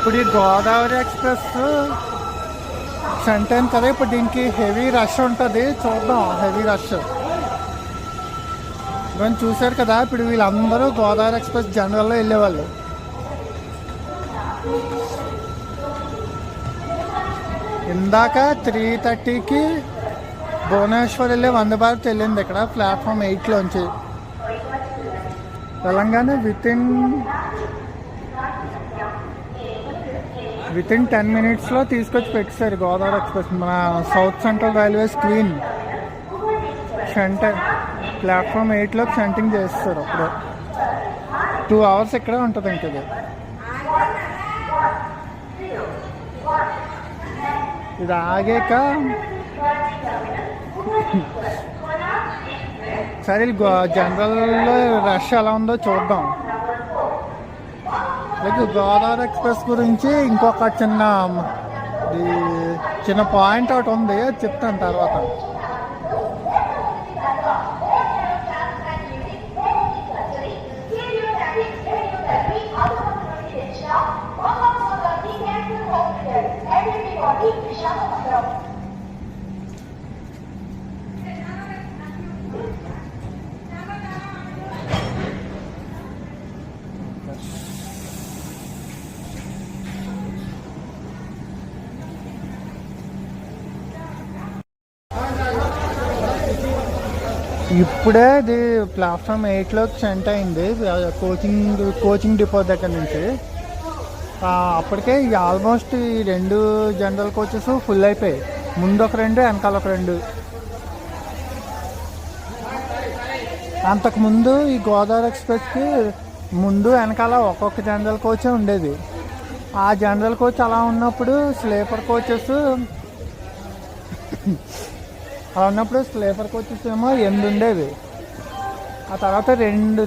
ఇప్పుడు ఈ గోదావరి ఎక్స్ప్రెస్ సెంటైన్ కదా, ఇప్పుడు దీనికి హెవీ రష్ ఉంటుంది. చూద్దాం హెవీ రష్. ఇవన్నీ చూశారు కదా, ఇప్పుడు వీళ్ళందరూ గోదావరి ఎక్స్ప్రెస్ జనరల్లో వెళ్ళేవాళ్ళు. ఇందాక 3:30కి భువనేశ్వర్ వెళ్ళే వందే భారత్ వెళ్ళింది ఇక్కడ ప్లాట్ఫామ్ 8లోంచి. తెలంగాణ వితిన్ 10 minutesలో తీసుకొచ్చి పెట్టేశారు గోదావరి ఎక్స్ప్రెస్. మన south central railways queen shunter platform 8లోకి షంటింగ్ చేస్తారు. అప్పుడు 2 hours ఇక్కడే ఉంటుంది. ఇంక ఇది ఆగాక సరే జనరల్లో రష్ ఎలా ఉందో చూద్దాం. లైక్ గోదావరి ఎక్స్ప్రెస్ గురించి ఇంకొక చిన్న పాయింట్ అవుట్ ఉంది, చెప్తాను తర్వాత. ఇప్పుడే ఇది ప్లాట్ఫామ్ 8లోకి సెంట్ అయింది కోచింగ్ డిపో దగ్గర నుంచి. అప్పటికే ఆల్మోస్ట్ ఈ 2 జనరల్ కోచెస్ ఫుల్ అయిపోయాయి. ముందు ఒక 2, వెనకాల ఒక 2. అంతకుముందు ఈ గోదావరి ఎక్స్ప్రెస్కి ముందు వెనకాల ఒక్కొక్క జనరల్ కోచే ఉండేది. ఆ జనరల్ కోచ్ అలా ఉన్నప్పుడు స్లీపర్ కోచెస్ ఏమో 8 ఉండేవి. ఆ తర్వాత రెండు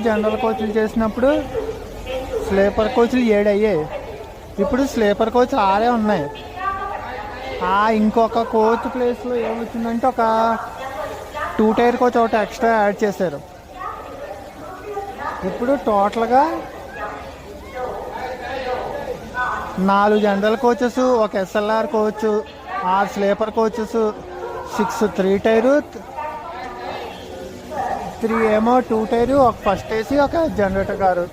జనరల్ కోచ్లు చేసినప్పుడు స్లీపర్ కోచ్లు 7 అయ్యాయి. ఇప్పుడు స్లీపర్ కోచ్ 6 ఉన్నాయి. ఇంకొక కోచ్ ప్లేస్లో ఏమొచ్చిందంటే ఒక 2 టైర్ కోచ్ ఒకటి ఎక్స్ట్రా యాడ్ చేశారు. ఇప్పుడు టోటల్గా 4 జనరల్ కోచెస్, ఒక SLR coach, 6 sleeper coaches, 6 3 tyre, 3 ఏమో 2 టైరు, ఒక ఫస్ట్ ఏసీ, ఒక జనరేటర్ కారు.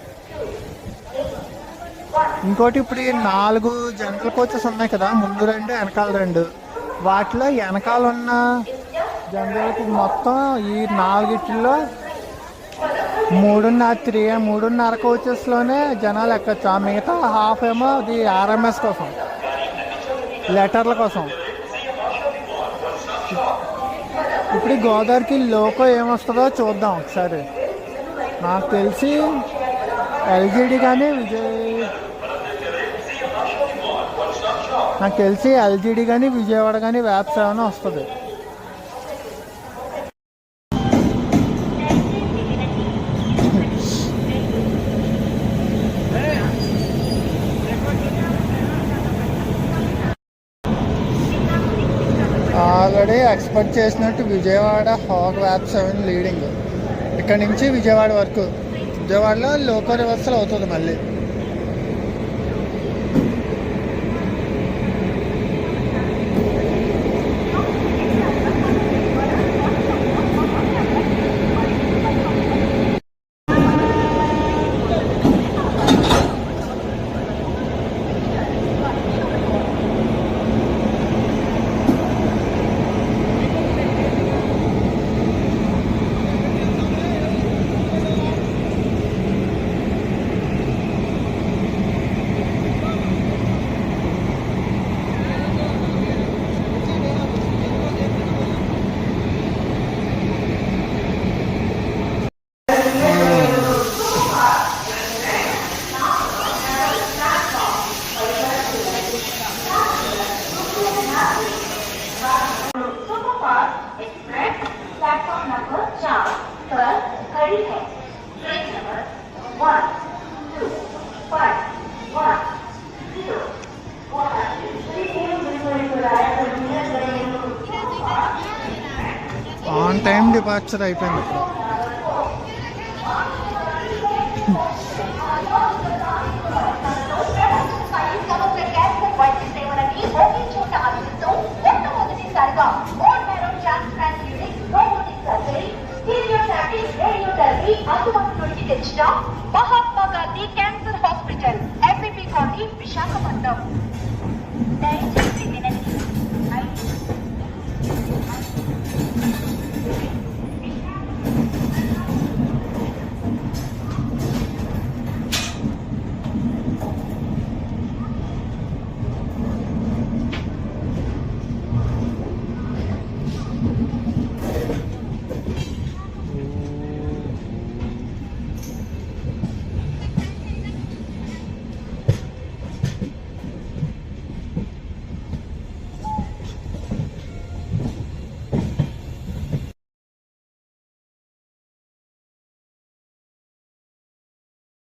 ఇంకోటి ఇప్పుడు ఈ 4 జనరల్ కోచెస్ ఉన్నాయి కదా, ముందు 2 వెనకాల 2. వాటిలో వెనకాల ఉన్న జనరల్ మొత్తం ఈ 4 3.5 కోచెస్లోనే జనాలు ఎక్కచ్చు. ఆ మిగతా హాఫ్ ఏమో అది RMS కోసం, లెటర్ల కోసం. ఇప్పుడు గోదావరికి లోకో ఏమొస్తుందో చూద్దాం ఒకసారి. నాకు తెలిసి LGD కానీ విజయవాడ కానీ వ్యాప్ 7 వస్తుంది. ఆల్రెడీ ఎక్స్పెక్ట్ చేసినట్టు విజయవాడ హాగ్ వ్యాప్ 7 లీడింగ్. ఇక్కడ నుంచి విజయవాడ వరకు. విజయవాడలో లోకో రివర్సల్ అవుతుంది మళ్ళీ. ఆన్ టైం డిపార్చర్ అయిపోయింది. stop Mahatma Gandhi Cancer Hospital, MPP Colony, Visakhapatnam.